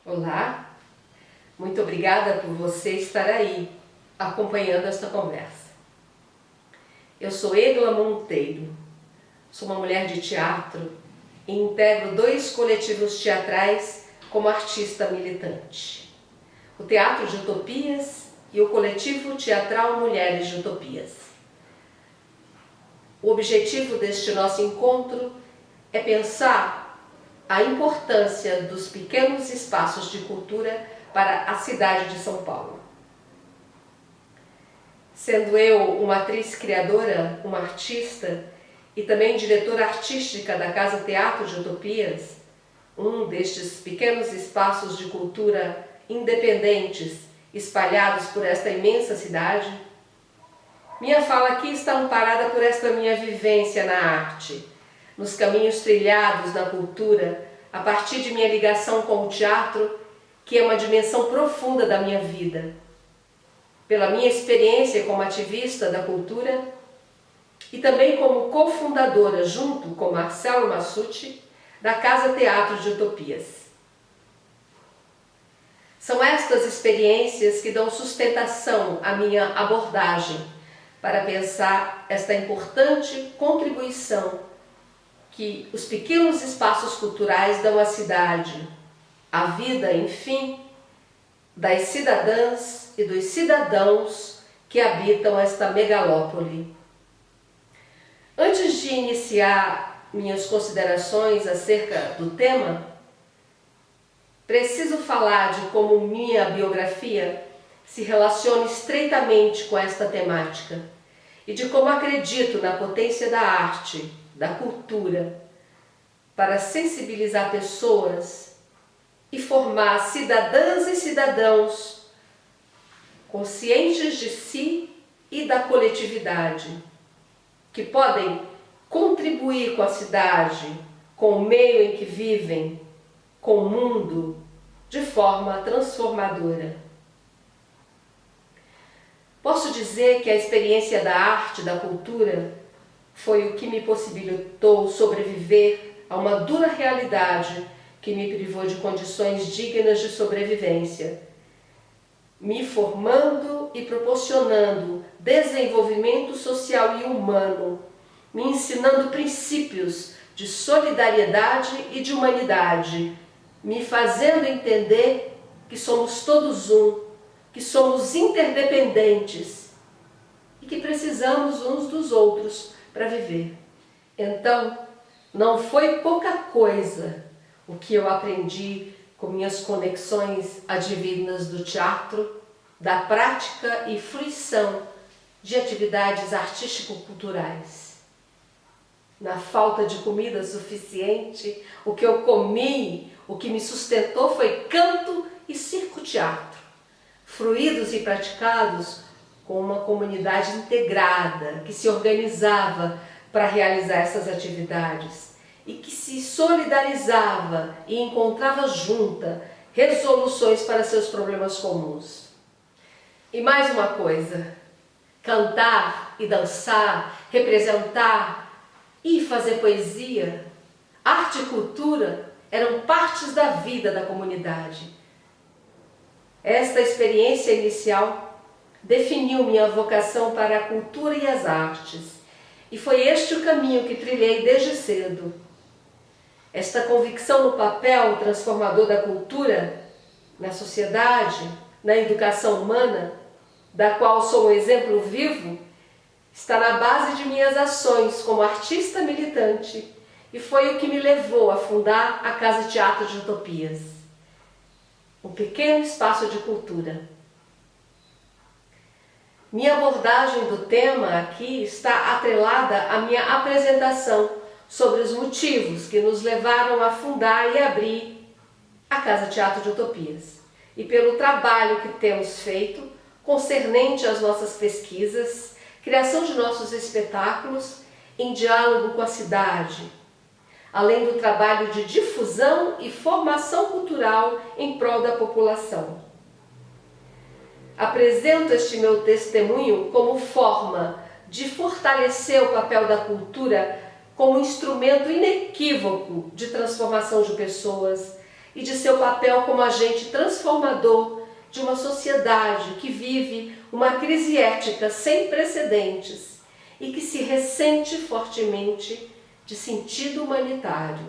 Olá, muito obrigada por você estar aí acompanhando esta conversa. Eu sou Egla Monteiro, sou uma mulher de teatro e integro 2 coletivos teatrais como artista militante. O Teatro de Utopias e o coletivo teatral Mulheres de Utopias. O objetivo deste nosso encontro é pensar a importância dos pequenos espaços de cultura para a cidade de São Paulo. Sendo eu uma atriz criadora, uma artista e também diretora artística da Casa Teatro de Utopias, um destes pequenos espaços de cultura independentes espalhados por esta imensa cidade, minha fala aqui está amparada por esta minha vivência na arte, nos caminhos trilhados na cultura, a partir de minha ligação com o teatro, que é uma dimensão profunda da minha vida, pela minha experiência como ativista da cultura e também como cofundadora, junto com Marcelo Massucci, da Casa Teatro de Utopias. São estas experiências que dão sustentação à minha abordagem para pensar esta importante contribuição que os pequenos espaços culturais dão à cidade, à vida, enfim, das cidadãs e dos cidadãos que habitam esta megalópole. Antes de iniciar minhas considerações acerca do tema, preciso falar de como minha biografia se relaciona estreitamente com esta temática e de como acredito na potência da arte, da cultura, para sensibilizar pessoas e formar cidadãs e cidadãos conscientes de si e da coletividade, que podem contribuir com a cidade, com o meio em que vivem, com o mundo, de forma transformadora. Posso dizer que a experiência da arte, da cultura, foi o que me possibilitou sobreviver a uma dura realidade que me privou de condições dignas de sobrevivência, me formando e proporcionando desenvolvimento social e humano, me ensinando princípios de solidariedade e de humanidade, me fazendo entender que somos todos um, que somos interdependentes e que precisamos uns dos outros para viver. Então, não foi pouca coisa o que eu aprendi com minhas conexões advindas do teatro, da prática e fruição de atividades artístico-culturais. Na falta de comida suficiente, o que eu comi, o que me sustentou foi canto e circo-teatro, fruídos e praticados com uma comunidade integrada que se organizava para realizar essas atividades e que se solidarizava e encontrava junta resoluções para seus problemas comuns. E mais uma coisa, cantar e dançar, representar e fazer poesia, arte e cultura eram partes da vida da comunidade. Esta experiência inicial definiu minha vocação para a cultura e as artes, e foi este o caminho que trilhei desde cedo. Esta convicção no papel transformador da cultura, na sociedade, na educação humana, da qual sou um exemplo vivo, está na base de minhas ações como artista militante e foi o que me levou a fundar a Casa Teatro de Utopias, um pequeno espaço de cultura. Minha abordagem do tema aqui está atrelada à minha apresentação sobre os motivos que nos levaram a fundar e abrir a Casa Teatro de Utopias e pelo trabalho que temos feito concernente às nossas pesquisas, criação de nossos espetáculos em diálogo com a cidade, além do trabalho de difusão e formação cultural em prol da população. Apresento este meu testemunho como forma de fortalecer o papel da cultura como instrumento inequívoco de transformação de pessoas e de seu papel como agente transformador de uma sociedade que vive uma crise ética sem precedentes e que se ressente fortemente de sentido humanitário.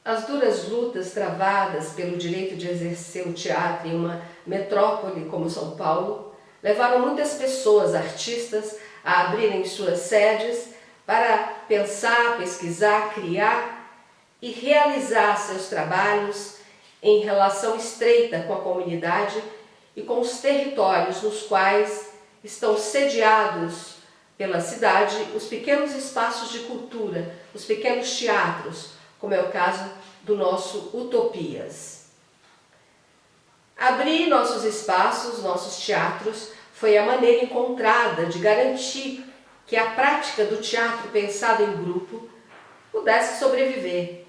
As duras lutas travadas pelo direito de exercer o teatro em uma metrópole como São Paulo levaram muitas pessoas, artistas, a abrirem suas sedes para pensar, pesquisar, criar e realizar seus trabalhos em relação estreita com a comunidade e com os territórios nos quais estão sediados pela cidade os pequenos espaços de cultura, os pequenos teatros, como é o caso do nosso Utopias. Abrir nossos espaços, nossos teatros, foi a maneira encontrada de garantir que a prática do teatro pensado em grupo pudesse sobreviver,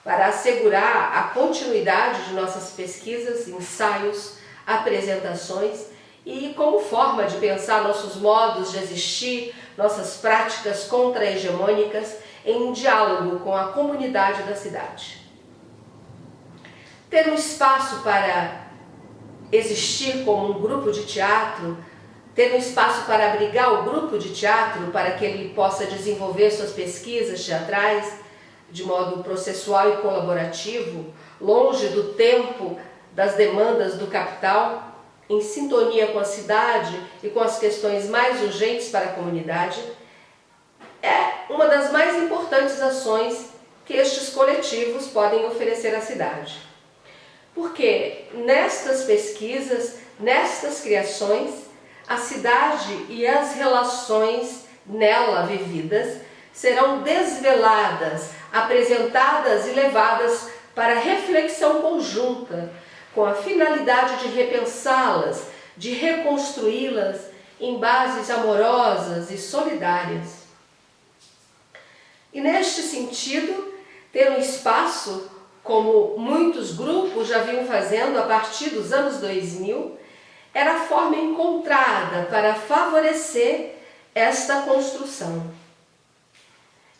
para assegurar a continuidade de nossas pesquisas, ensaios, apresentações e como forma de pensar nossos modos de existir, nossas práticas contra-hegemônicas em diálogo com a comunidade da cidade. Ter um espaço para existir como um grupo de teatro, ter um espaço para abrigar o grupo de teatro para que ele possa desenvolver suas pesquisas teatrais de modo processual e colaborativo, longe do tempo das demandas do capital, em sintonia com a cidade e com as questões mais urgentes para a comunidade, é uma das mais importantes ações que estes coletivos podem oferecer à cidade. Porque nestas pesquisas, nestas criações, a cidade e as relações nela vividas serão desveladas, apresentadas e levadas para reflexão conjunta, com a finalidade de repensá-las, de reconstruí-las em bases amorosas e solidárias. E neste sentido, ter um espaço, como muitos grupos já vinham fazendo a partir dos anos 2000, era a forma encontrada para favorecer esta construção.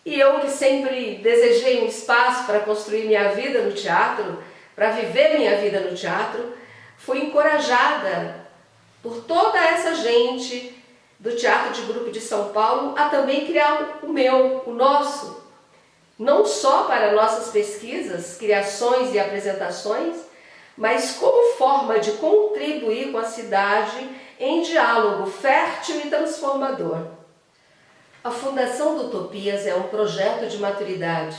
E eu, que sempre desejei um espaço para construir minha vida no teatro, para viver minha vida no teatro, fui encorajada por toda essa gente do Teatro de Grupo de São Paulo a também criar o meu, o nosso, não só para nossas pesquisas, criações e apresentações, mas como forma de contribuir com a cidade em diálogo fértil e transformador. A Fundação do Utopias é um projeto de maturidade.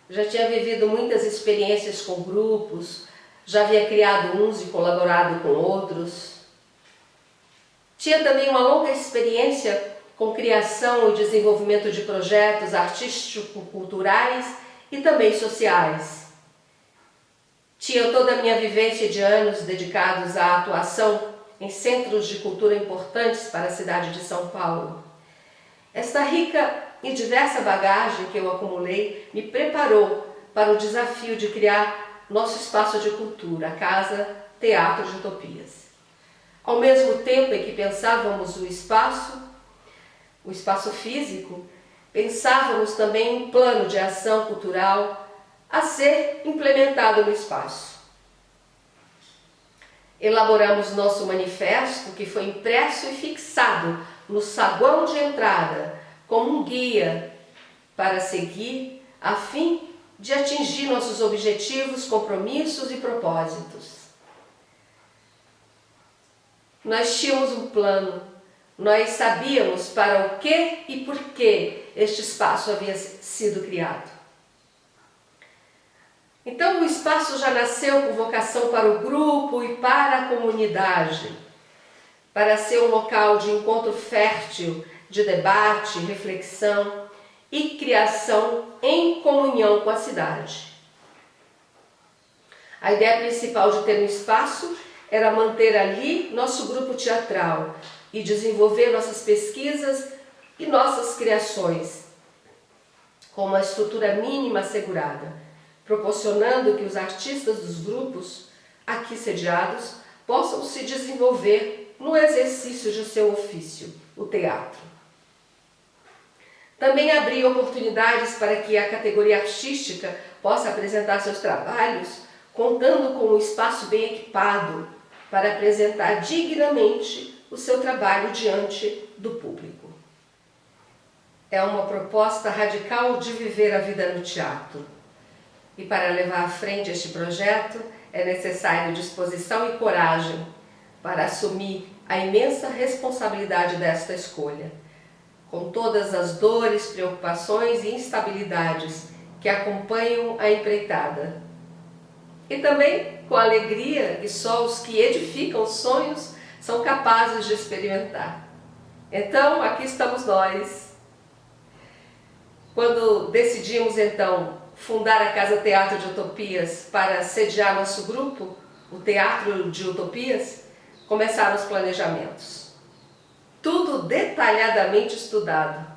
Já tinha vivido muitas experiências com grupos, já havia criado uns e colaborado com outros. Tinha também uma longa experiência com criação e desenvolvimento de projetos artístico-culturais e também sociais. Tinha toda a minha vivência de anos dedicados à atuação em centros de cultura importantes para a cidade de São Paulo. Esta rica e diversa bagagem que eu acumulei me preparou para o desafio de criar nosso espaço de cultura, a Casa Teatro de Utopias. Ao mesmo tempo em que pensávamos o espaço físico, pensávamos também um plano de ação cultural a ser implementado no espaço. Elaboramos nosso manifesto, que foi impresso e fixado no saguão de entrada, como um guia para seguir, a fim de atingir nossos objetivos, compromissos e propósitos. Nós tínhamos um plano, nós sabíamos para o que e por que este espaço havia sido criado. Então o espaço já nasceu com vocação para o grupo e para a comunidade, para ser um local de encontro fértil, de debate, reflexão e criação em comunhão com a cidade. A ideia principal de ter um espaço era manter ali nosso grupo teatral e desenvolver nossas pesquisas e nossas criações, com uma estrutura mínima assegurada, proporcionando que os artistas dos grupos aqui sediados possam se desenvolver no exercício de seu ofício, o teatro. Também abrir oportunidades para que a categoria artística possa apresentar seus trabalhos contando com um espaço bem equipado para apresentar dignamente o seu trabalho diante do público. É uma proposta radical de viver a vida no teatro. E para levar à frente este projeto é necessário disposição e coragem para assumir a imensa responsabilidade desta escolha, com todas as dores, preocupações e instabilidades que acompanham a empreitada. E também com a alegria que só os que edificam sonhos são capazes de experimentar. Então, aqui estamos nós. Quando decidimos, fundar a Casa Teatro de Utopias para sediar nosso grupo, o Teatro de Utopias, começaram os planejamentos. Tudo detalhadamente estudado.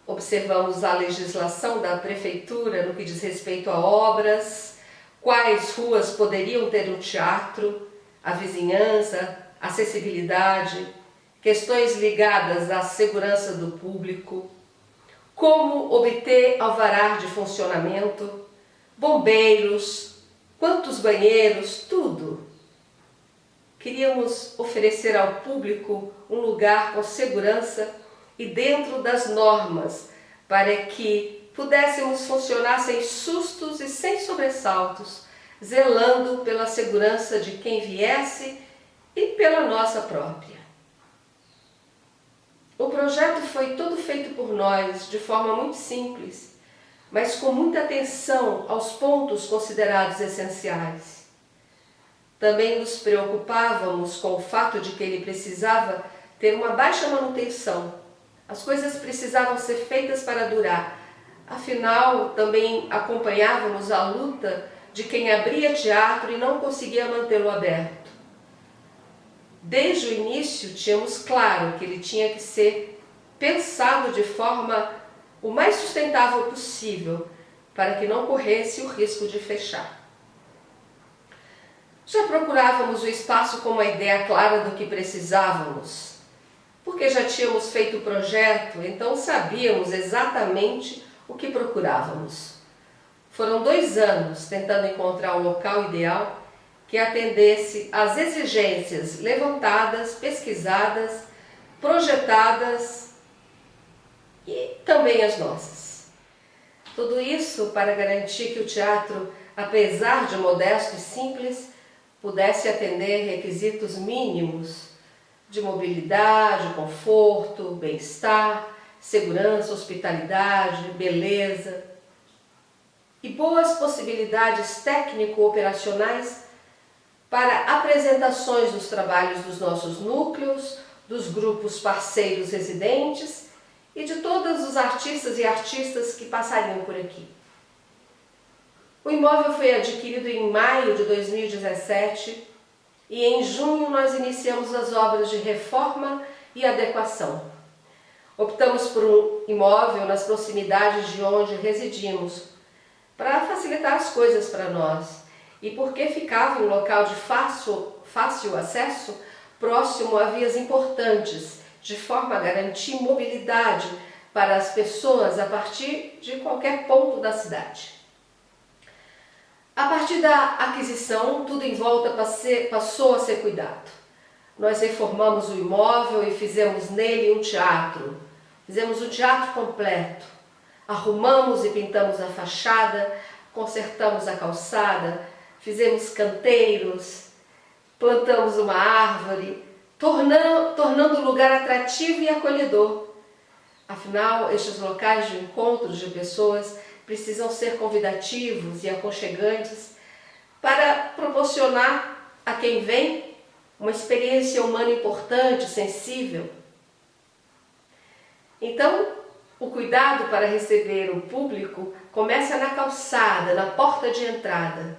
Observamos a legislação da prefeitura no que diz respeito a obras, quais ruas poderiam ter um teatro, a vizinhança, acessibilidade, questões ligadas à segurança do público, como obter alvará de funcionamento, bombeiros, quantos banheiros, tudo. Queríamos oferecer ao público um lugar com segurança e dentro das normas, para que pudéssemos funcionar sem sustos e sem sobressaltos, zelando pela segurança de quem viesse e pela nossa própria. O projeto foi todo feito por nós de forma muito simples, mas com muita atenção aos pontos considerados essenciais. Também nos preocupávamos com o fato de que ele precisava ter uma baixa manutenção. As coisas precisavam ser feitas para durar. Afinal, também acompanhávamos a luta de quem abria teatro e não conseguia mantê-lo aberto. Desde o início, tínhamos claro que ele tinha que ser pensado de forma o mais sustentável possível, para que não corresse o risco de fechar. Já procurávamos o espaço com uma ideia clara do que precisávamos, porque já tínhamos feito o projeto, então sabíamos exatamente o que procurávamos. Foram 2 anos tentando encontrar o local ideal que atendesse às exigências levantadas, pesquisadas, projetadas e também as nossas. Tudo isso para garantir que o teatro, apesar de modesto e simples, pudesse atender requisitos mínimos de mobilidade, conforto, bem-estar, segurança, hospitalidade, beleza e boas possibilidades técnico-operacionais para apresentações dos trabalhos dos nossos núcleos, dos grupos parceiros residentes e de todos os artistas e artistas que passariam por aqui. O imóvel foi adquirido em maio de 2017 e em junho nós iniciamos as obras de reforma e adequação. Optamos por um imóvel nas proximidades de onde residimos, para facilitar as coisas para nós e porque ficava em um local de fácil acesso, próximo a vias importantes, de forma a garantir mobilidade para as pessoas a partir de qualquer ponto da cidade. A partir da aquisição, tudo em volta passou a ser cuidado. Nós reformamos o imóvel e fizemos nele um teatro. Fizemos um teatro completo. Arrumamos e pintamos a fachada, consertamos a calçada, fizemos canteiros, plantamos uma árvore, tornando o lugar atrativo e acolhedor. Afinal, estes locais de encontros de pessoas precisam ser convidativos e aconchegantes para proporcionar a quem vem uma experiência humana importante, sensível. Então, o cuidado para receber o público começa na calçada, na porta de entrada.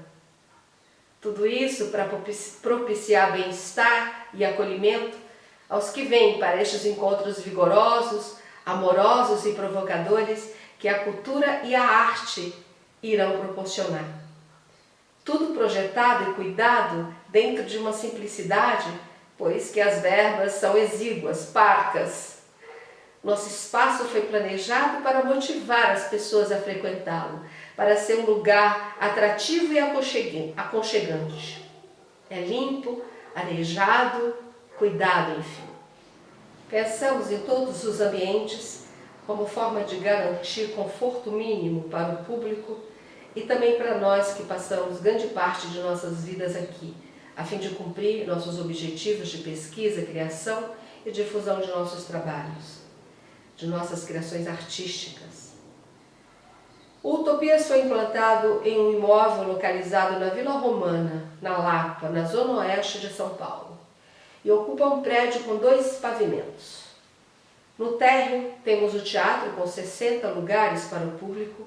Tudo isso para propiciar bem-estar e acolhimento aos que vêm para estes encontros vigorosos, amorosos e provocadores que a cultura e a arte irão proporcionar. Tudo projetado e cuidado dentro de uma simplicidade, pois que as verbas são exíguas, parcas. Nosso espaço foi planejado para motivar as pessoas a frequentá-lo, para ser um lugar atrativo e aconchegante. É limpo, arejado, cuidado, enfim. Pensamos em todos os ambientes como forma de garantir conforto mínimo para o público e também para nós que passamos grande parte de nossas vidas aqui, a fim de cumprir nossos objetivos de pesquisa, criação e difusão de nossos trabalhos, de nossas criações artísticas. O Utopias foi implantado em um imóvel localizado na Vila Romana, na Lapa, na zona oeste de São Paulo, e ocupa um prédio com 2 pavimentos. No térreo temos o teatro com 60 lugares para o público,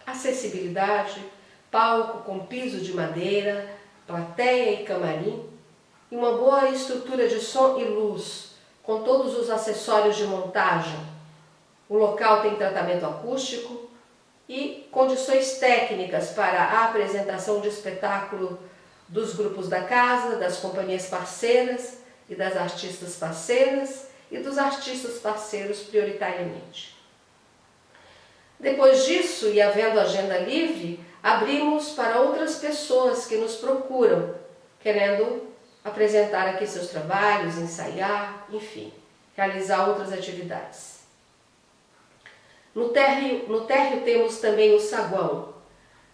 acessibilidade, palco com piso de madeira, plateia e camarim, e uma boa estrutura de som e luz, com todos os acessórios de montagem. O local tem tratamento acústico e condições técnicas para a apresentação de espetáculo dos grupos da casa, das companhias parceiras e das artistas parceiras e dos artistas parceiros prioritariamente. Depois disso, e havendo agenda livre, abrimos para outras pessoas que nos procuram, querendo apresentar aqui seus trabalhos, ensaiar, enfim, realizar outras atividades. No térreo temos também o saguão,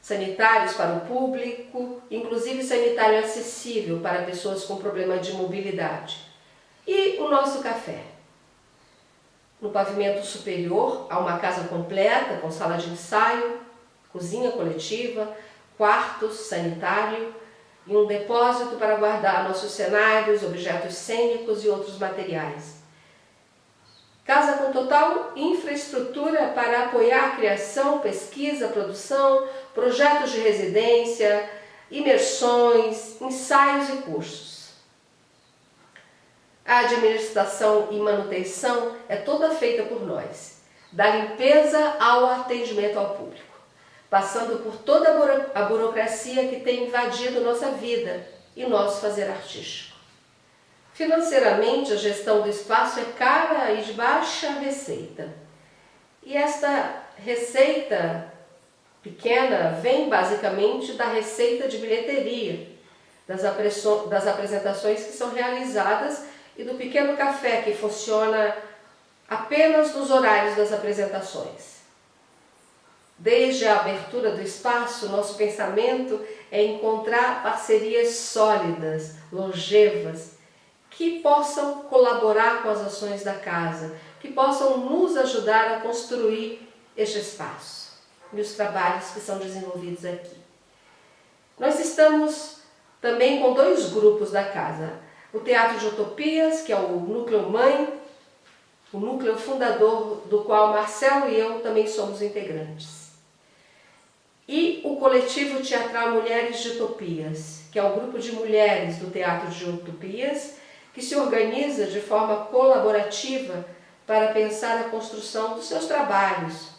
sanitários para o público, inclusive sanitário acessível para pessoas com problema de mobilidade. E o nosso café. No pavimento superior há uma casa completa com sala de ensaio, cozinha coletiva, quartos, sanitário e um depósito para guardar nossos cenários, objetos cênicos e outros materiais. Casa com total infraestrutura para apoiar a criação, pesquisa, produção, projetos de residência, imersões, ensaios e cursos. A administração e manutenção é toda feita por nós, da limpeza ao atendimento ao público, passando por toda a burocracia que tem invadido nossa vida e nosso fazer artístico. Financeiramente, a gestão do espaço é cara e de baixa receita. E esta receita pequena vem basicamente da receita de bilheteria, das apresentações que são realizadas e do pequeno café que funciona apenas nos horários das apresentações. Desde a abertura do espaço, nosso pensamento é encontrar parcerias sólidas, longevas, que possam colaborar com as ações da casa, que possam nos ajudar a construir este espaço e os trabalhos que são desenvolvidos aqui. Nós estamos também com 2 grupos da casa. O Teatro de Utopias, que é o núcleo mãe, o núcleo fundador do qual Marcelo e eu também somos integrantes. E o coletivo teatral Mulheres de Utopias, que é o grupo de mulheres do Teatro de Utopias, que se organiza de forma colaborativa para pensar a construção dos seus trabalhos.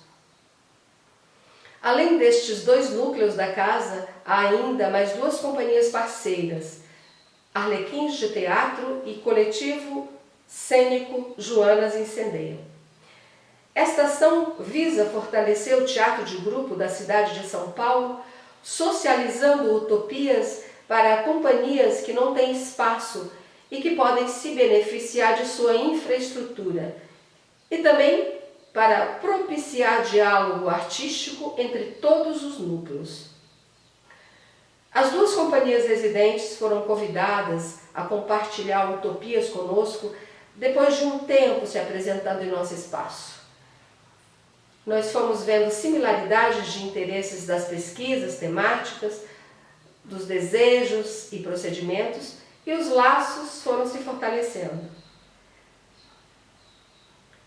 Além destes 2 núcleos da casa, há ainda mais 2 companhias parceiras, Arlequins de Teatro e Coletivo Cênico Joanas Incendeiam. Esta ação visa fortalecer o teatro de grupo da cidade de São Paulo, socializando utopias para companhias que não têm espaço e que podem se beneficiar de sua infraestrutura, e também para propiciar diálogo artístico entre todos os núcleos. As 2 companhias residentes foram convidadas a compartilhar utopias conosco depois de um tempo se apresentando em nosso espaço. Nós fomos vendo similaridades de interesses das pesquisas temáticas, dos desejos e procedimentos, e os laços foram se fortalecendo.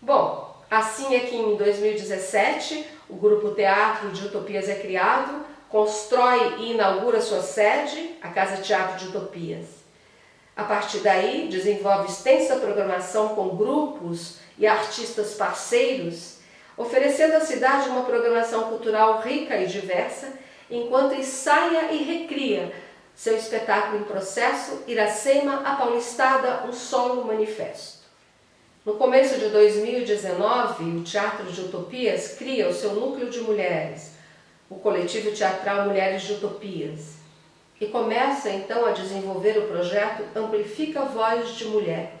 Bom, assim é que em 2017 o Grupo Teatro de Utopias é criado, constrói e inaugura sua sede, a Casa Teatro de Utopias. A partir daí, desenvolve extensa programação com grupos e artistas parceiros, oferecendo à cidade uma programação cultural rica e diversa, enquanto ensaia e recria seu espetáculo em processo, Iracema, a Paulistada, um solo manifesto. No começo de 2019, o Teatro de Utopias cria o seu núcleo de mulheres, o coletivo teatral Mulheres de Utopias, e começa então a desenvolver o projeto Amplifica a Voz de Mulher,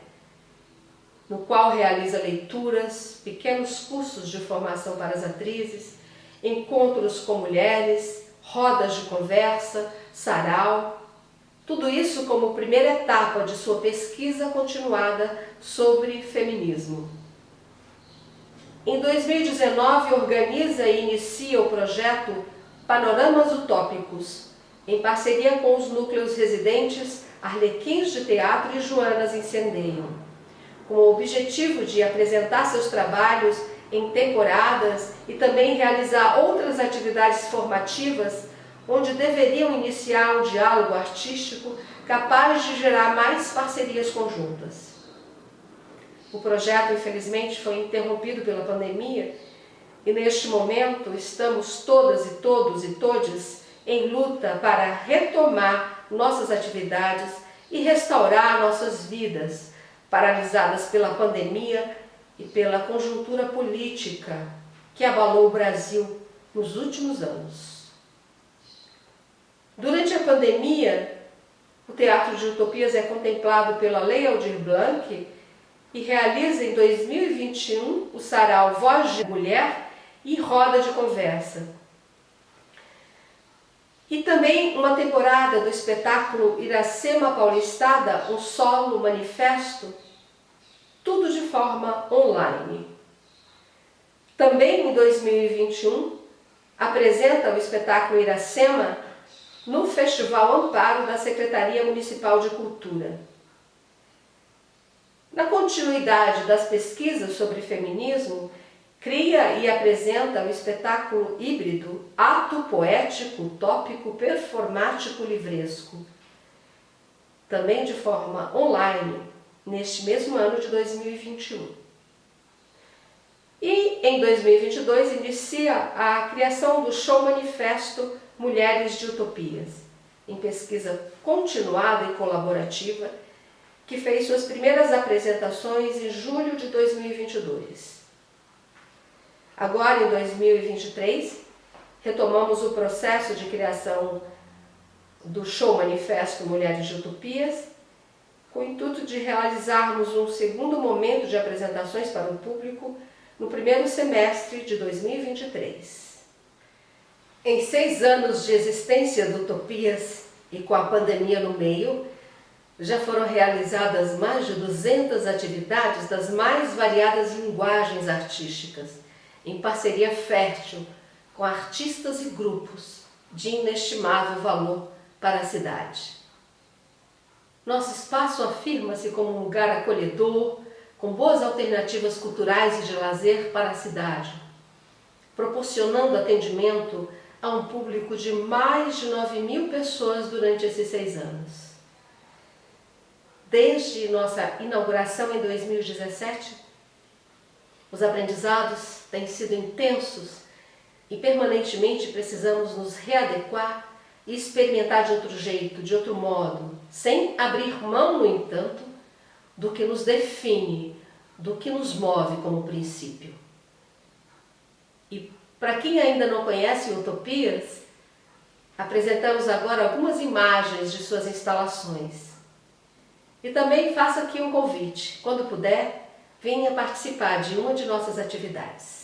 no qual realiza leituras, pequenos cursos de formação para as atrizes, encontros com mulheres, rodas de conversa, sarau, tudo isso como primeira etapa de sua pesquisa continuada sobre feminismo. Em 2019, organiza e inicia o projeto Panoramas Utópicos, em parceria com os núcleos residentes Arlequins de Teatro e Joanas Incendeiam, com o objetivo de apresentar seus trabalhos em temporadas e também realizar outras atividades formativas onde deveriam iniciar um diálogo artístico capaz de gerar mais parcerias conjuntas. O projeto, infelizmente, foi interrompido pela pandemia e, neste momento, estamos todas e todos e todes em luta para retomar nossas atividades e restaurar nossas vidas, paralisadas pela pandemia e pela conjuntura política que abalou o Brasil nos últimos anos. Durante a pandemia, o Teatro de Utopias é contemplado pela Lei Aldir Blanc e realiza em 2021 o sarau Voz de Mulher e Roda de Conversa. E também uma temporada do espetáculo Iracema Paulistada, um solo manifesto, tudo de forma online. Também em 2021 apresenta o espetáculo Iracema no Festival Amparo da Secretaria Municipal de Cultura. Na continuidade das pesquisas sobre feminismo, cria e apresenta o espetáculo híbrido Ato Poético, Utópico, Performático, Livresco, também de forma online, neste mesmo ano de 2021. E em 2022 inicia a criação do show manifesto Mulheres de Utopias, em pesquisa continuada e colaborativa, que fez suas primeiras apresentações em julho de 2022. Agora, em 2023, retomamos o processo de criação do show manifesto Mulheres de Utopias, com o intuito de realizarmos um segundo momento de apresentações para o público no primeiro semestre de 2023. Em 6 anos de existência do Utopias e com a pandemia no meio, já foram realizadas mais de 200 atividades das mais variadas linguagens artísticas, em parceria fértil com artistas e grupos de inestimável valor para a cidade. Nosso espaço afirma-se como um lugar acolhedor, com boas alternativas culturais e de lazer para a cidade, proporcionando atendimento a um público de mais de 9.000 pessoas durante esses 6 anos. Desde nossa inauguração em 2017, os aprendizados têm sido intensos e permanentemente precisamos nos readequar e experimentar de outro jeito, de outro modo, sem abrir mão, no entanto, do que nos define, do que nos move como princípio. E para quem ainda não conhece o Utopias, apresentamos agora algumas imagens de suas instalações. E também faço aqui um convite. Quando puder, venha participar de uma de nossas atividades.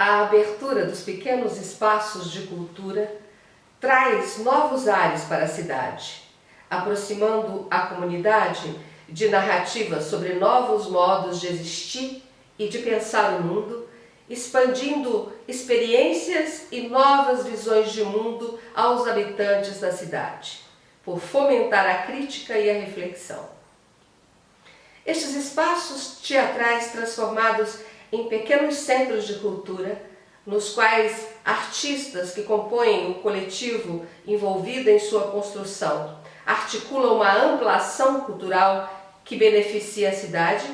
A abertura dos pequenos espaços de cultura traz novos ares para a cidade, aproximando a comunidade de narrativas sobre novos modos de existir e de pensar o mundo, expandindo experiências e novas visões de mundo aos habitantes da cidade, por fomentar a crítica e a reflexão. Estes espaços teatrais transformados em pequenos centros de cultura, nos quais artistas que compõem o coletivo envolvido em sua construção articulam uma ampla ação cultural que beneficia a cidade,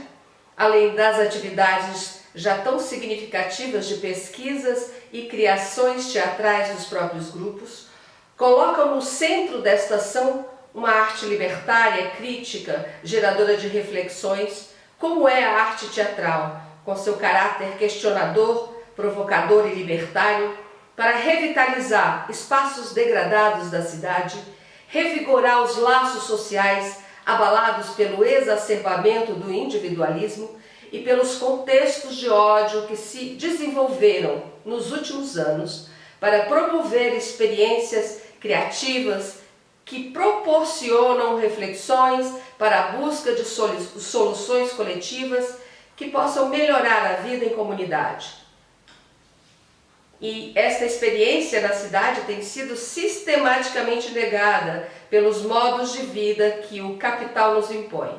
além das atividades já tão significativas de pesquisas e criações teatrais dos próprios grupos, colocam no centro desta ação uma arte libertária, crítica, geradora de reflexões, como é a arte teatral, com seu caráter questionador, provocador e libertário, para revitalizar espaços degradados da cidade, revigorar os laços sociais abalados pelo exacerbamento do individualismo e pelos contextos de ódio que se desenvolveram nos últimos anos para promover experiências criativas que proporcionam reflexões para a busca de soluções coletivas que possam melhorar a vida em comunidade. E esta experiência na cidade tem sido sistematicamente negada pelos modos de vida que o capital nos impõe.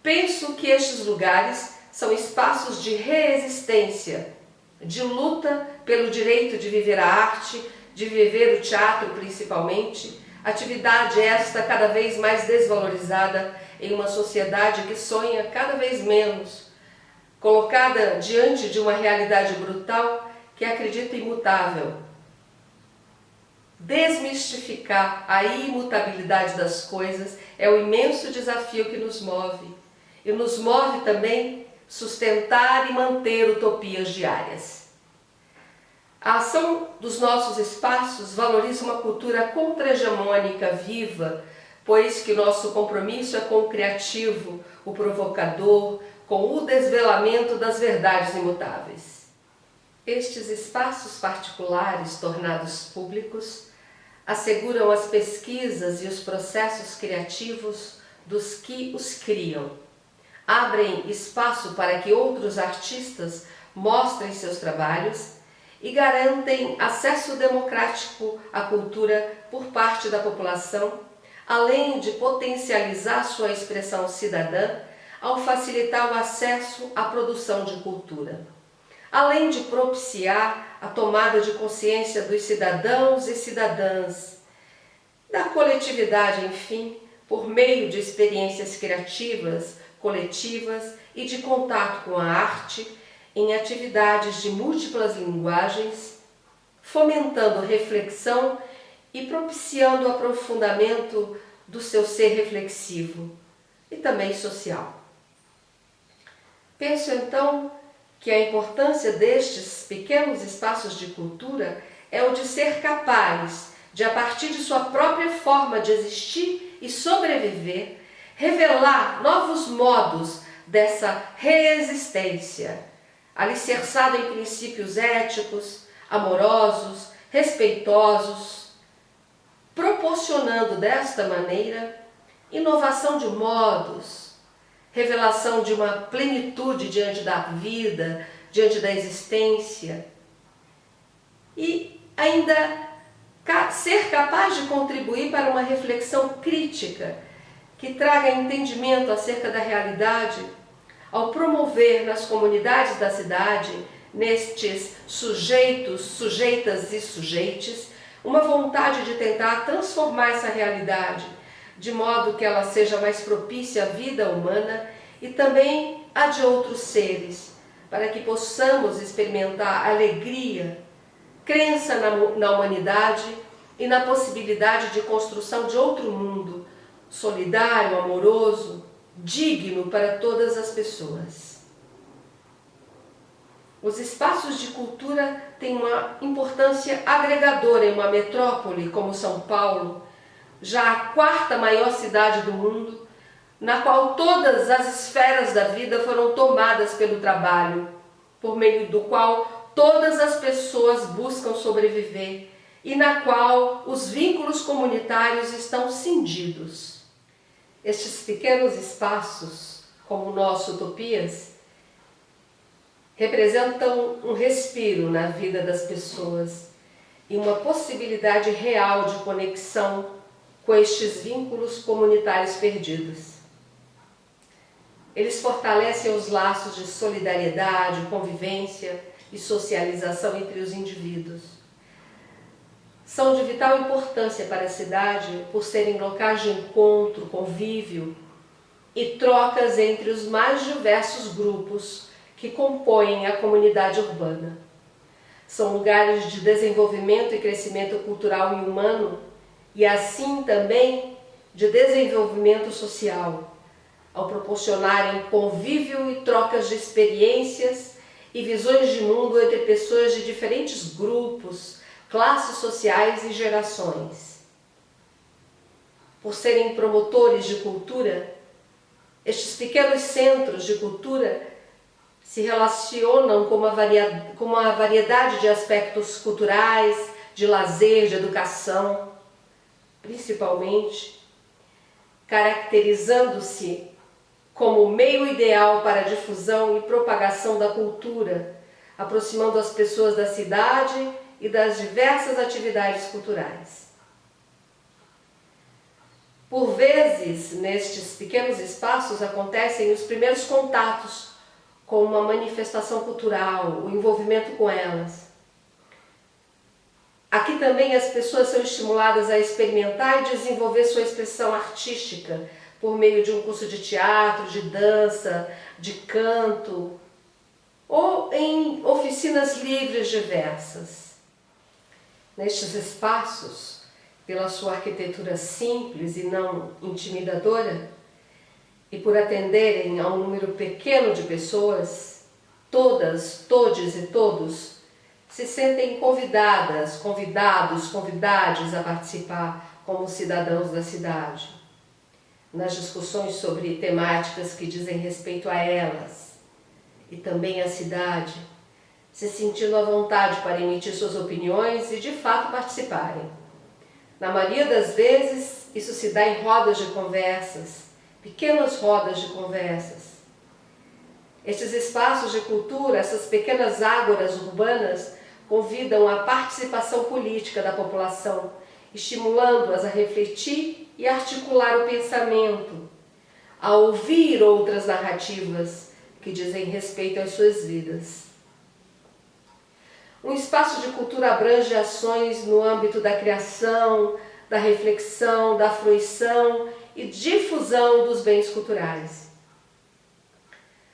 Penso que estes lugares são espaços de resistência, de luta pelo direito de viver a arte, de viver o teatro principalmente, atividade esta cada vez mais desvalorizada em uma sociedade que sonha cada vez menos, colocada diante de uma realidade brutal que acredita imutável. Desmistificar a imutabilidade das coisas é o imenso desafio que nos move. E nos move também sustentar e manter utopias diárias. A ação dos nossos espaços valoriza uma cultura contra-hegemônica viva, pois que nosso compromisso é com o criativo, o provocador, com o desvelamento das verdades imutáveis. Estes espaços particulares tornados públicos asseguram as pesquisas e os processos criativos dos que os criam. Abrem espaço para que outros artistas mostrem seus trabalhos e garantem acesso democrático à cultura por parte da população, além de potencializar sua expressão cidadã ao facilitar o acesso à produção de cultura, além de propiciar a tomada de consciência dos cidadãos e cidadãs, da coletividade, enfim, por meio de experiências criativas, coletivas e de contato com a arte em atividades de múltiplas linguagens, fomentando reflexão e propiciando o aprofundamento do seu ser reflexivo e também social. Penso então que a importância destes pequenos espaços de cultura é o de ser capaz de, a partir de sua própria forma de existir e sobreviver, revelar novos modos dessa resistência, alicerçado em princípios éticos, amorosos, respeitosos, proporcionando desta maneira inovação de modos, revelação de uma plenitude diante da vida, diante da existência e ainda ser capaz de contribuir para uma reflexão crítica que traga entendimento acerca da realidade ao promover nas comunidades da cidade, nestes sujeitos, sujeitas e sujeites, uma vontade de tentar transformar essa realidade de modo que ela seja mais propícia à vida humana e também a de outros seres, para que possamos experimentar alegria, crença na humanidade e na possibilidade de construção de outro mundo, solidário, amoroso, digno para todas as pessoas. Os espaços de cultura têm uma importância agregadora em uma metrópole como São Paulo, já a quarta maior cidade do mundo, na qual todas as esferas da vida foram tomadas pelo trabalho, por meio do qual todas as pessoas buscam sobreviver e na qual os vínculos comunitários estão cindidos. Estes pequenos espaços, como o nosso Utopias, representam um respiro na vida das pessoas e uma possibilidade real de conexão com estes vínculos comunitários perdidos. Eles fortalecem os laços de solidariedade, convivência e socialização entre os indivíduos. São de vital importância para a cidade por serem locais de encontro, convívio e trocas entre os mais diversos grupos que compõem a comunidade urbana. São lugares de desenvolvimento e crescimento cultural e humano e assim também de desenvolvimento social, ao proporcionarem convívio e trocas de experiências e visões de mundo entre pessoas de diferentes grupos, classes sociais e gerações. Por serem promotores de cultura, estes pequenos centros de cultura se relacionam com uma variedade de aspectos culturais, de lazer, de educação, principalmente, caracterizando-se como meio ideal para a difusão e propagação da cultura, aproximando as pessoas da cidade e das diversas atividades culturais. Por vezes, nestes pequenos espaços acontecem os primeiros contatos com uma manifestação cultural, o envolvimento com elas. Aqui também as pessoas são estimuladas a experimentar e desenvolver sua expressão artística por meio de um curso de teatro, de dança, de canto ou em oficinas livres diversas. Nestes espaços, pela sua arquitetura simples e não intimidadora, e por atenderem a um número pequeno de pessoas, todas, todes e todos, se sentem convidadas, convidados, convidades a participar como cidadãos da cidade, nas discussões sobre temáticas que dizem respeito a elas e também à cidade, se sentindo à vontade para emitir suas opiniões e de fato participarem. Na maioria das vezes, isso se dá em rodas de conversas, pequenas rodas de conversas. Estes espaços de cultura, essas pequenas ágoras urbanas, convidam a participação política da população, estimulando-as a refletir e articular o pensamento, a ouvir outras narrativas que dizem respeito às suas vidas. Um espaço de cultura abrange ações no âmbito da criação, da reflexão, da fruição e difusão dos bens culturais.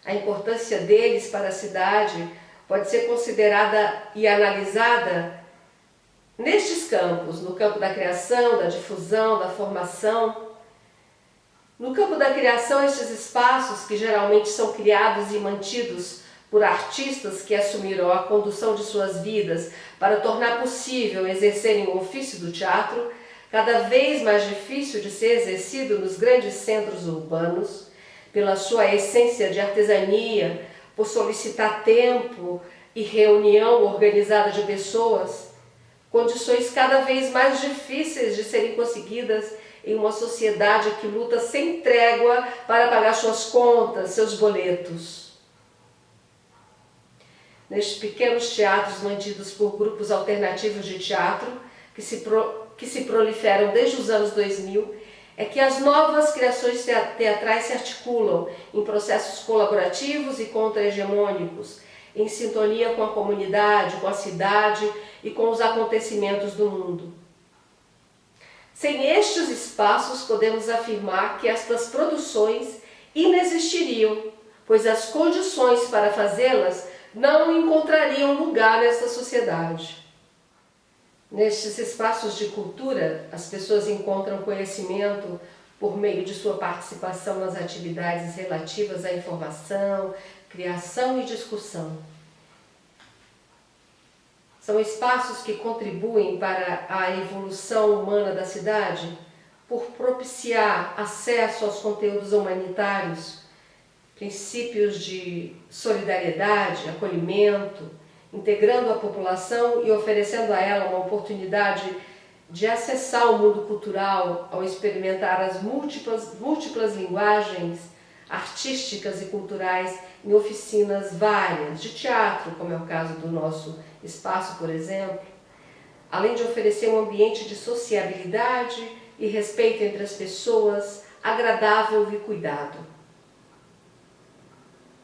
A importância deles para a cidade pode ser considerada e analisada nestes campos, no campo da criação, da difusão, da formação. No campo da criação, estes espaços, que geralmente são criados e mantidos por artistas que assumiram a condução de suas vidas para tornar possível exercerem o ofício do teatro, cada vez mais difícil de ser exercido nos grandes centros urbanos, pela sua essência de artesania, por solicitar tempo e reunião organizada de pessoas, condições cada vez mais difíceis de serem conseguidas em uma sociedade que luta sem trégua para pagar suas contas, seus boletos. Nestes pequenos teatros mantidos por grupos alternativos de teatro, que se proliferam desde os anos 2000, é que as novas criações teatrais se articulam em processos colaborativos e contra-hegemônicos, em sintonia com a comunidade, com a cidade e com os acontecimentos do mundo. Sem estes espaços, podemos afirmar que estas produções inexistiriam, pois as condições para fazê-las não encontrariam lugar nesta sociedade. Nestes espaços de cultura, as pessoas encontram conhecimento por meio de sua participação nas atividades relativas à informação, criação e discussão. São espaços que contribuem para a evolução humana da cidade por propiciar acesso aos conteúdos humanitários, princípios de solidariedade, acolhimento, integrando a população e oferecendo a ela uma oportunidade de acessar o mundo cultural ao experimentar as múltiplas linguagens artísticas e culturais em oficinas várias, de teatro, como é o caso do nosso espaço, por exemplo, além de oferecer um ambiente de sociabilidade e respeito entre as pessoas, agradável e cuidado.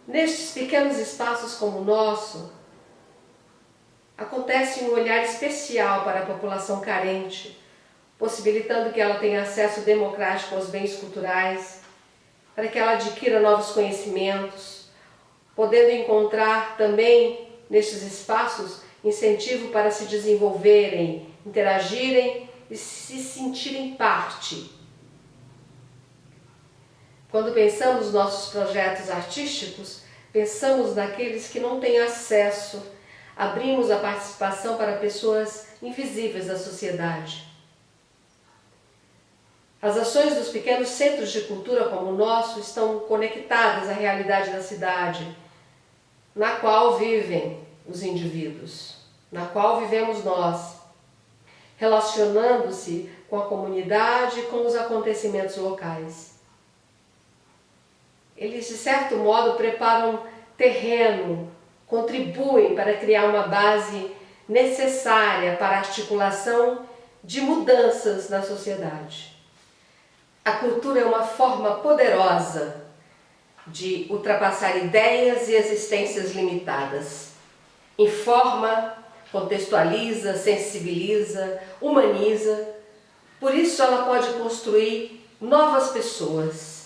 Nestes pequenos espaços como o nosso, acontece um olhar especial para a população carente, possibilitando que ela tenha acesso democrático aos bens culturais, para que ela adquira novos conhecimentos, podendo encontrar também nestes espaços incentivo para se desenvolverem, interagirem e se sentirem parte. Quando pensamos nos nossos projetos artísticos, pensamos naqueles que não têm acesso, abrimos a participação para pessoas invisíveis da sociedade. As ações dos pequenos centros de cultura como o nosso estão conectadas à realidade da cidade, na qual vivem os indivíduos, na qual vivemos nós, relacionando-se com a comunidade e com os acontecimentos locais. Eles, de certo modo, preparam terreno, contribuem para criar uma base necessária para a articulação de mudanças na sociedade. A cultura é uma forma poderosa de ultrapassar ideias e existências limitadas. Informa, contextualiza, sensibiliza, humaniza. Por isso ela pode construir novas pessoas.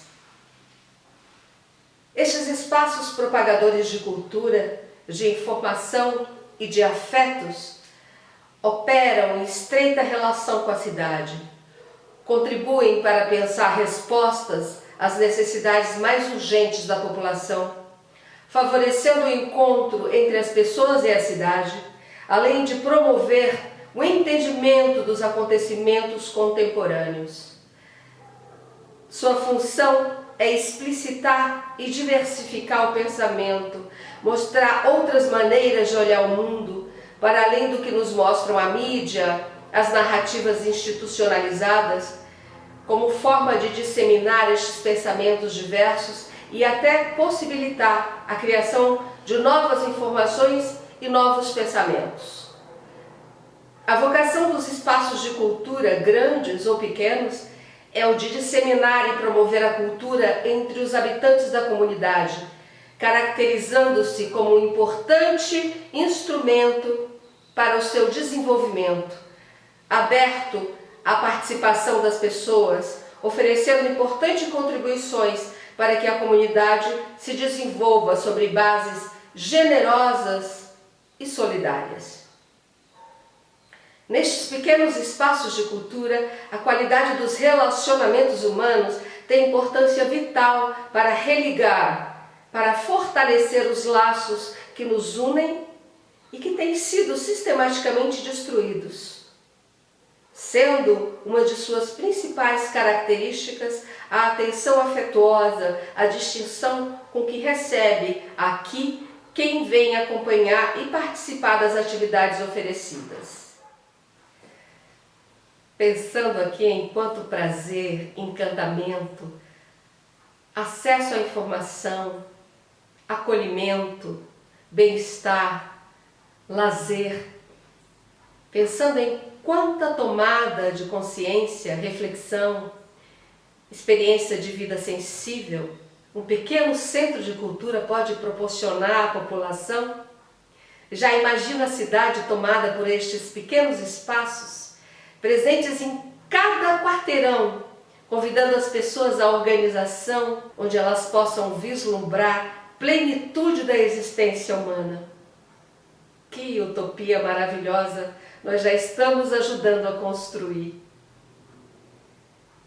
Estes espaços propagadores de cultura, de informação e de afetos operam em estreita relação com a cidade, contribuem para pensar respostas às necessidades mais urgentes da população, favorecendo o encontro entre as pessoas e a cidade, além de promover o entendimento dos acontecimentos contemporâneos. Sua função é explicitar e diversificar o pensamento, mostrar outras maneiras de olhar o mundo, para além do que nos mostram a mídia, as narrativas institucionalizadas, como forma de disseminar estes pensamentos diversos e até possibilitar a criação de novas informações e novos pensamentos. A vocação dos espaços de cultura, grandes ou pequenos, é o de disseminar e promover a cultura entre os habitantes da comunidade, caracterizando-se como um importante instrumento para o seu desenvolvimento, aberto à participação das pessoas, oferecendo importantes contribuições para que a comunidade se desenvolva sobre bases generosas e solidárias. Nestes pequenos espaços de cultura, a qualidade dos relacionamentos humanos tem importância vital para religar, para fortalecer os laços que nos unem e que têm sido sistematicamente destruídos, sendo uma de suas principais características a atenção afetuosa, a distinção com que recebe aqui quem vem acompanhar e participar das atividades oferecidas. Pensando aqui enquanto prazer, encantamento, acesso à informação, acolhimento, bem-estar, lazer, pensando em quanta tomada de consciência, reflexão, experiência de vida sensível um pequeno centro de cultura pode proporcionar à população, já imagina a cidade tomada por estes pequenos espaços, presentes em cada quarteirão, convidando as pessoas à organização onde elas possam vislumbrar plenitude da existência humana. Que utopia maravilhosa nós já estamos ajudando a construir.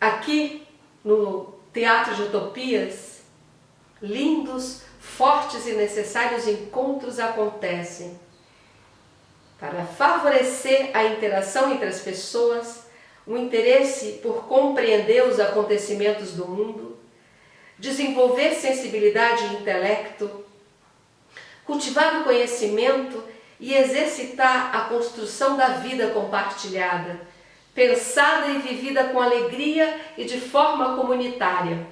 Aqui, no Teatro de Utopias, lindos, fortes e necessários encontros acontecem para favorecer a interação entre as pessoas, o interesse por compreender os acontecimentos do mundo, desenvolver sensibilidade e intelecto, cultivar o conhecimento e exercitar a construção da vida compartilhada, pensada e vivida com alegria e de forma comunitária.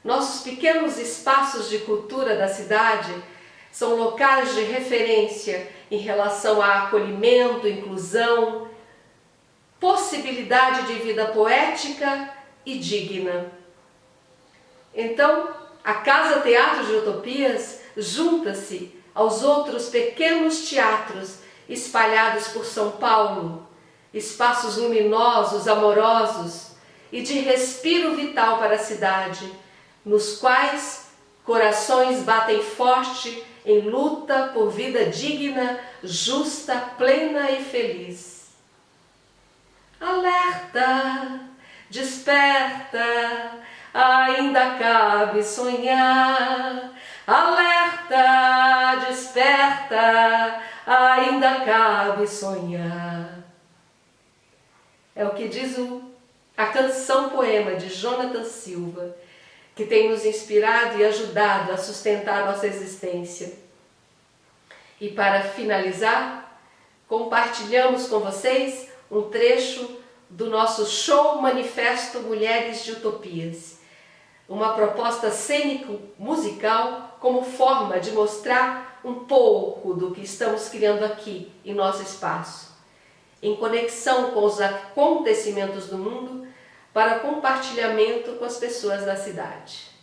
Nossos pequenos espaços de cultura da cidade são locais de referência em relação a acolhimento, inclusão, possibilidade de vida poética e digna. Então, a Casa Teatro de Utopias junta-se aos outros pequenos teatros espalhados por São Paulo, espaços luminosos, amorosos e de respiro vital para a cidade, nos quais corações batem forte em luta por vida digna, justa, plena e feliz. Alerta, desperta, ainda cabe sonhar. Alerta, desperta, ainda cabe sonhar. É o que diz a canção-poema de Jonathan Silva, que tem nos inspirado e ajudado a sustentar nossa existência. E para finalizar, compartilhamos com vocês um trecho do nosso show Manifesto Mulheres de Utopias, uma proposta cênico-musical como forma de mostrar um pouco do que estamos criando aqui em nosso espaço, em conexão com os acontecimentos do mundo, para compartilhamento com as pessoas da cidade.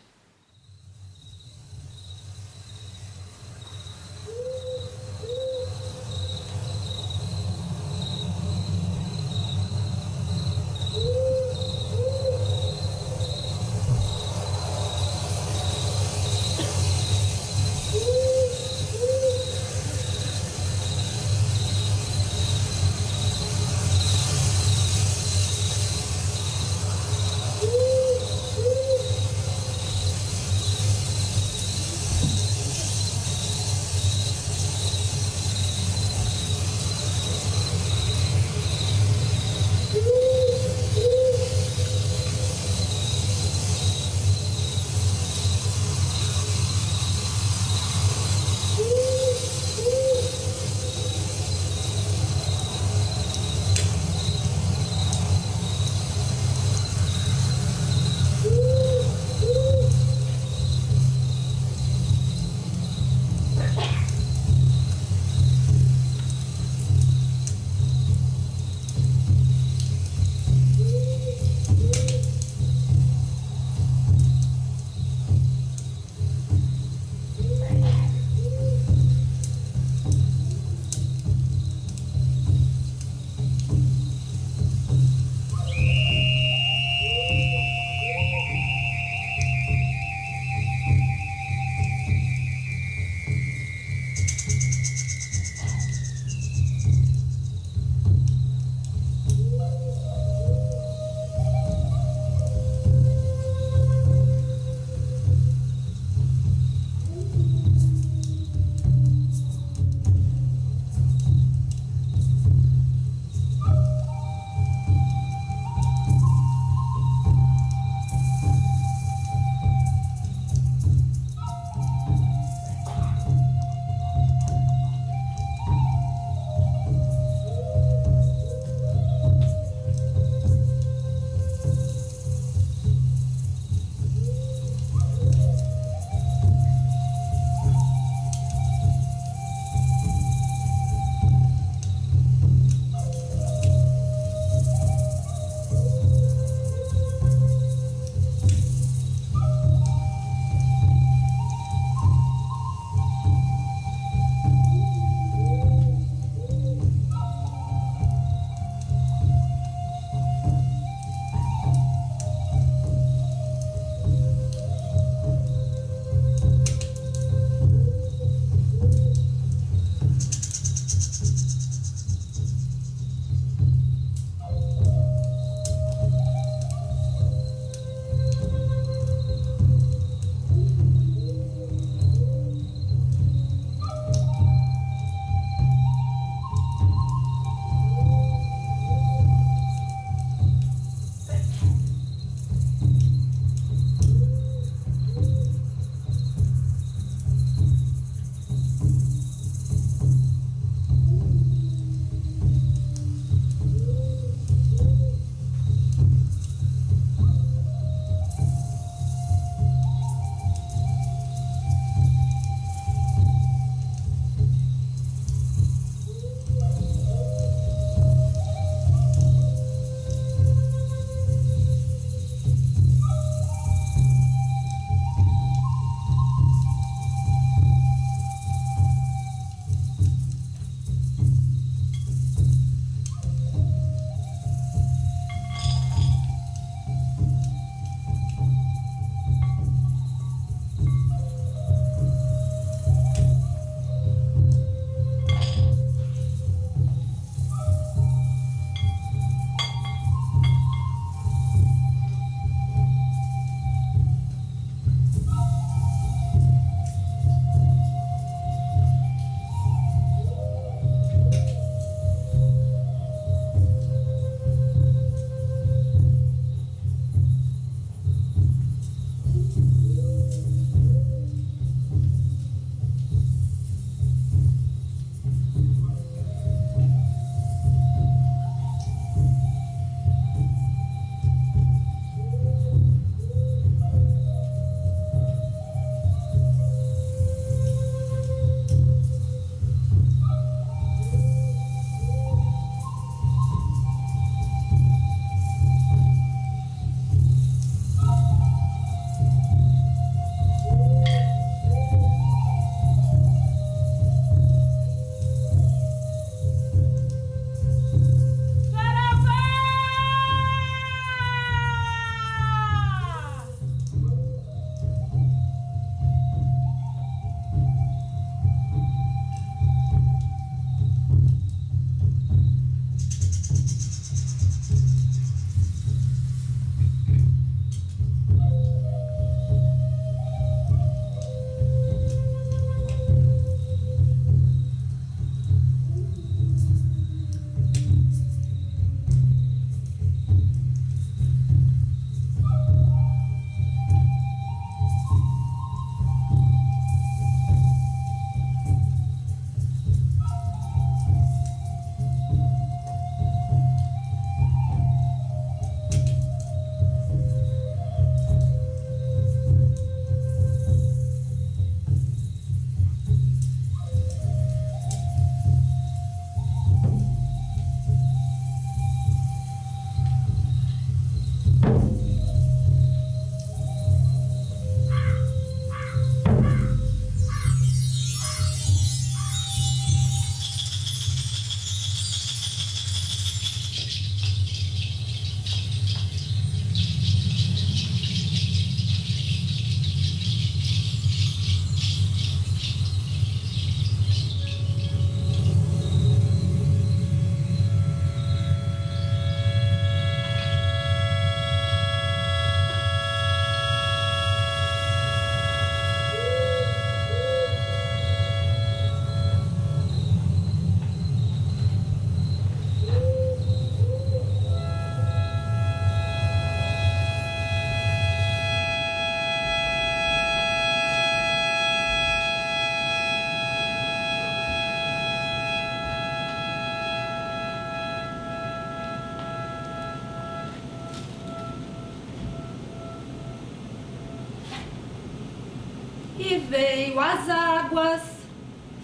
e veio as águas,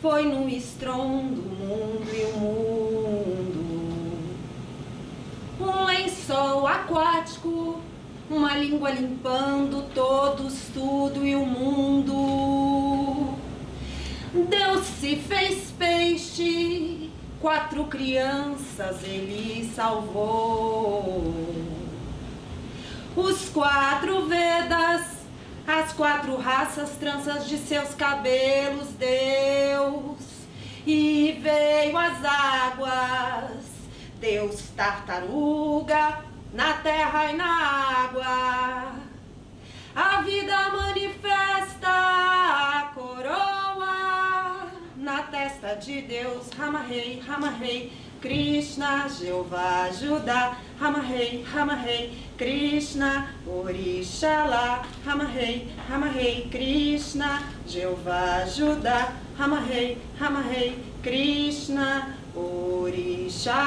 foi num estrondo o mundo e o mundo. Um lençol aquático, uma língua limpando todos, tudo e o mundo. Deus se fez peixe, 4 crianças ele salvou. Os 4 Vedas, as 4 raças, tranças de seus cabelos, Deus. E veio as águas, Deus tartaruga, na terra e na água. A vida manifesta a coroa na testa de Deus. Rama Rei, Krishna, Jeová ajudar. Rama Rei, Krishna, Orixalá. Rama Rei, Krishna, Jeová ajudar. Rama Rei, Krishna, Orixalá.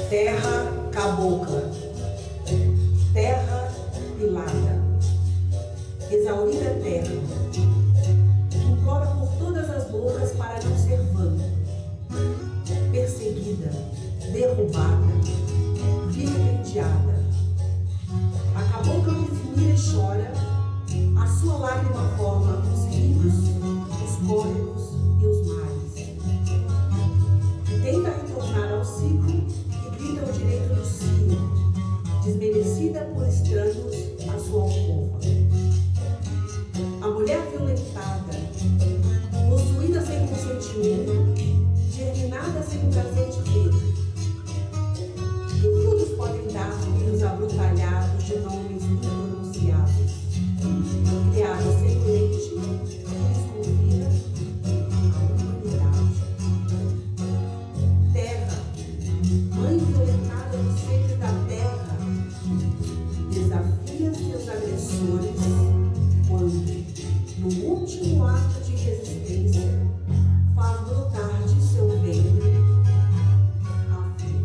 Terra cabocla, terra pilada, exaurida terra, que implora por todas as bocas para não ser vã, perseguida, derrubada, vilipendiada. A cabocla que se mira e chora, a sua lágrima forma os rios, os córregos e os mares. Tenta retornar ao ciclo, grita o direito do cio, desmerecida por estranhos a sua alcova. A mulher violentada, possuída sem consentimento, germinada sem o prazer de ver. Que frutos podem dar filhos abrutalhados de nomes impronunciáveis, criados sem leite, desconfia a humanidade. Mãe violentada no centro da terra, desafia seus agressores quando, no último ato de resistência, faz brotar de seu ventre a flor.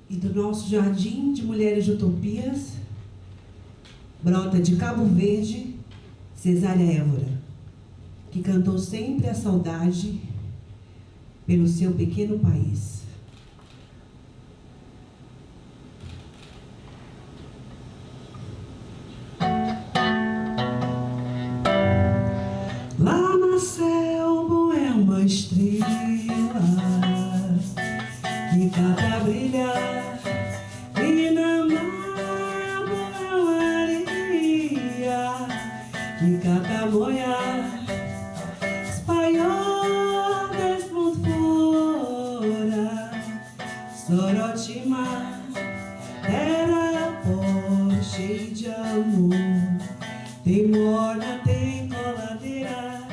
E do nosso jardim de mulheres de utopias, brota de Cabo Verde, Cesária Évora, que cantou sempre a saudade pelo seu pequeno país. Lá no céu é uma estrela que canta brilhar, e na mar é uma areia que canta molhar. Espalhou desmundo fora, Sorotima era pó cheio de amor. Tem morna, tem coladeira,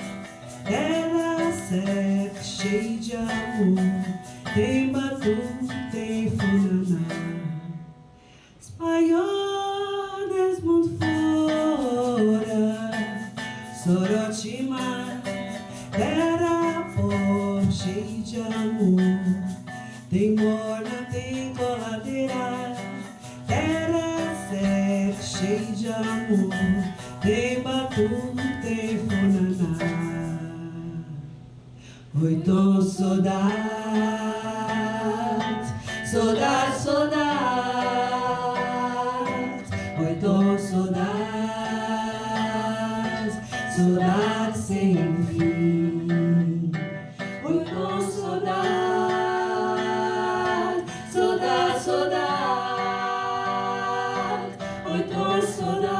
era seca, cheio de amor. Tem batu, tem funaná, espalhou desmundo fora. Sorotima era pó cheio de amor. Tem morna, tem cola tu telefonaná. Oi, tom, saudade, saudade, saudade. Oi, tom, saudade, saudade sem fim. Oi, tom, saudade, saudade, saudade. Oi, tom, saudade,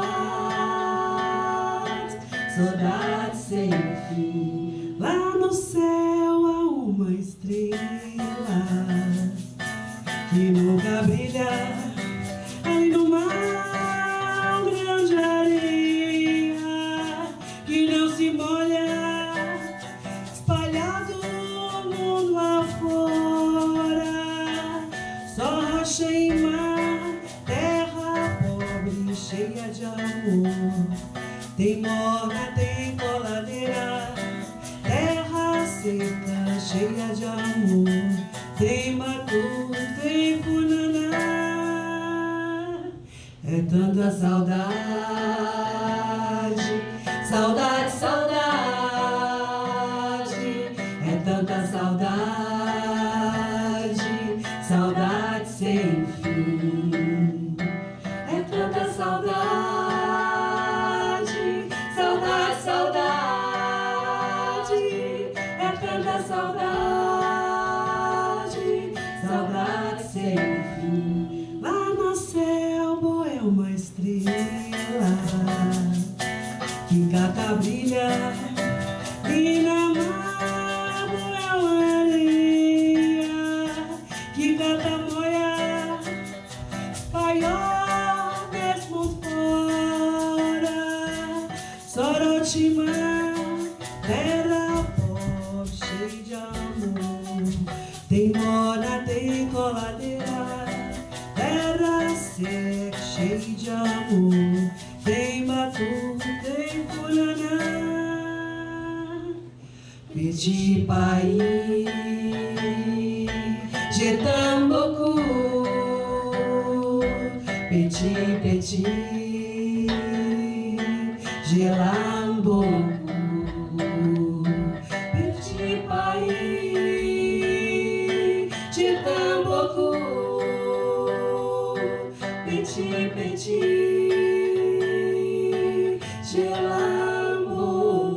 saudade sem fim. Lá no céu há uma estrela que nunca brilha, ali no mar um grão de areia que não se molha, espalhado no mundo afora. Só rocha e mar, terra pobre cheia de amor. Tem morna, tem coladeira, terra seca, cheia de amor. Tem matuto, tem funaná. É tanta saudade, saudade, saudade. É tanta saudade, saudade sem fim. É tanta saudade, saudade, saudade. É tanta saudade, saudade sem fim. Lá no céu boa uma estrela que cata brilha, e na mar boa uma areia que cata moia, espalhou mesmo fora. Sorotima, terra pobre, cheia de amor. Tem mora, tem coladeira, terra seca, cheia de amor. Tem batuque, tem funaná. Petit país, je t'aime beaucoup. Petit, petit, je l'aime beaucoup. Petit país, je t'aime beaucoup. Petit, petit, je l'aime beaucoup.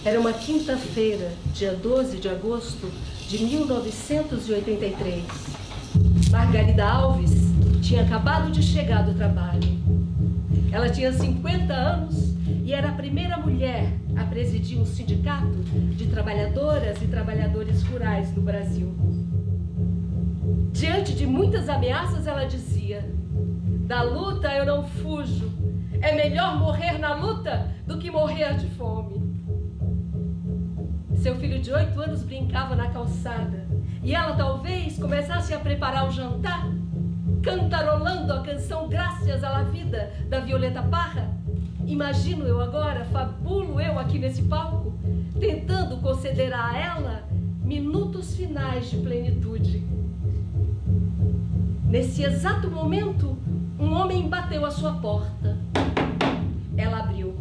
Era uma quinta-feira, dia 12 de agosto de 1983. Margarida Alves tinha acabado de chegar do trabalho. Ela tinha 50 anos e era a primeira mulher a presidir um sindicato de trabalhadoras e trabalhadores rurais no Brasil. Diante de muitas ameaças, ela dizia: da luta eu não fujo. É melhor morrer na luta do que morrer de fome. Seu filho de 8 anos brincava na calçada e ela talvez começasse a preparar o jantar, cantarolando a canção Graças à la Vida, da Violeta Parra. Imagino eu agora, fabulo eu aqui nesse palco, tentando conceder a ela minutos finais de plenitude. Nesse exato momento, um homem bateu à sua porta. Ela abriu.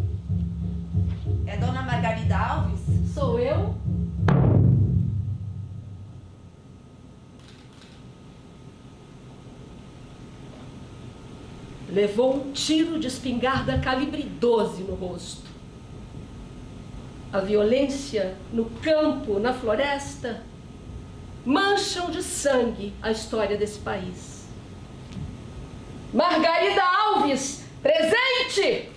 É Dona Margarida Alves? Sou eu? Levou um tiro de espingarda calibre 12 no rosto. A violência no campo, na floresta, mancham de sangue a história desse país. Margarida Alves, presente!